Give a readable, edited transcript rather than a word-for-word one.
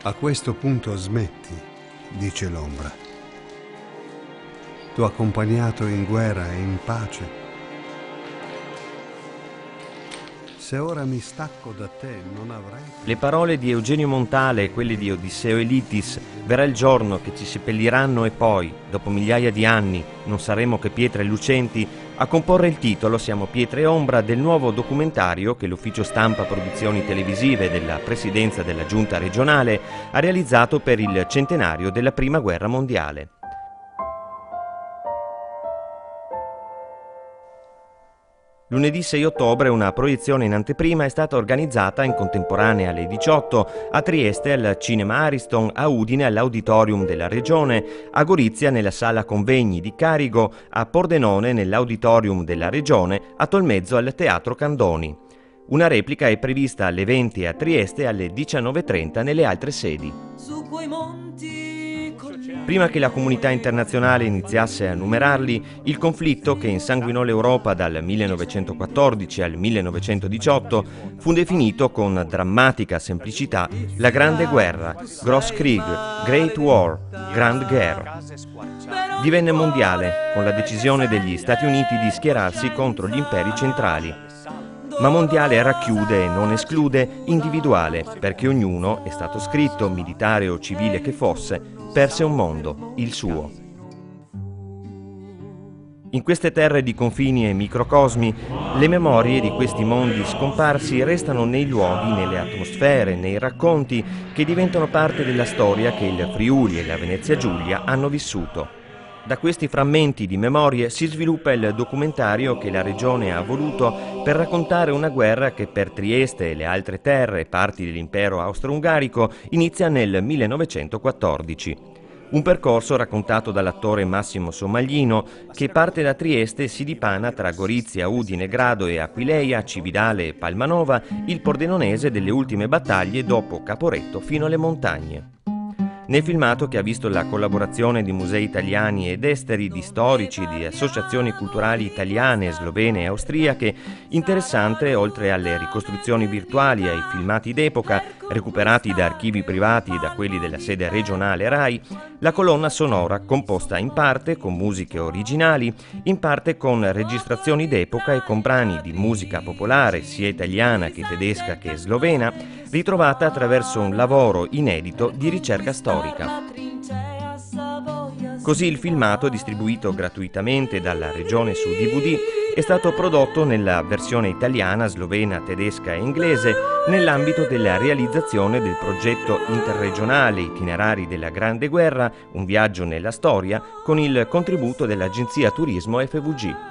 A questo punto smetti, dice l'ombra. T'ho accompagnato in guerra e in pace. Se ora mi stacco da te, non avrai... Le parole di Eugenio Montale e quelle di Odisseo e Litis, verrà il giorno che ci seppelliranno e poi, dopo migliaia di anni, non saremo che pietre lucenti. A comporre il titolo siamo Pietre e Ombra del nuovo documentario che l'Ufficio Stampa Produzioni Televisive della Presidenza della Giunta regionale ha realizzato per il centenario della Prima Guerra Mondiale. Lunedì 6 ottobre una proiezione in anteprima è stata organizzata in contemporanea alle 18 a Trieste al Cinema Ariston, a Udine all'Auditorium della Regione, a Gorizia nella Sala Convegni di Carigo, a Pordenone nell'Auditorium della Regione, a Tolmezzo al Teatro Candoni. Una replica è prevista alle 20 a Trieste e alle 19:30 nelle altre sedi. Prima che la comunità internazionale iniziasse a numerarli, il conflitto che insanguinò l'Europa dal 1914 al 1918 fu definito con drammatica semplicità la Grande Guerra, Grosskrieg, Great War, Grande Guerre. Divenne mondiale con la decisione degli Stati Uniti di schierarsi contro gli imperi centrali. Ma mondiale racchiude e non esclude individuale, perché ognuno, è stato scritto, militare o civile che fosse, perse un mondo, il suo. In queste terre di confini e microcosmi, le memorie di questi mondi scomparsi restano nei luoghi, nelle atmosfere, nei racconti che diventano parte della storia che il Friuli e la Venezia Giulia hanno vissuto. Da questi frammenti di memorie si sviluppa il documentario che la Regione ha voluto per raccontare una guerra che per Trieste e le altre terre, parti dell'impero austro-ungarico, inizia nel 1914. Un percorso raccontato dall'attore Massimo Somaglino che parte da Trieste e si dipana tra Gorizia, Udine, Grado e Aquileia, Cividale e Palmanova, il pordenonese delle ultime battaglie dopo Caporetto fino alle montagne. Nel filmato, che ha visto la collaborazione di musei italiani ed esteri, di storici, di associazioni culturali italiane, slovene e austriache, interessante, oltre alle ricostruzioni virtuali e ai filmati d'epoca, recuperati da archivi privati e da quelli della sede regionale RAI, la colonna sonora composta in parte con musiche originali, in parte con registrazioni d'epoca e con brani di musica popolare, sia italiana che tedesca che slovena, ritrovata attraverso un lavoro inedito di ricerca storica. Così il filmato, distribuito gratuitamente dalla Regione su DVD, è stato prodotto nella versione italiana, slovena, tedesca e inglese nell'ambito della realizzazione del progetto interregionale Itinerari della Grande Guerra, un viaggio nella storia, con il contributo dell'agenzia Turismo FVG.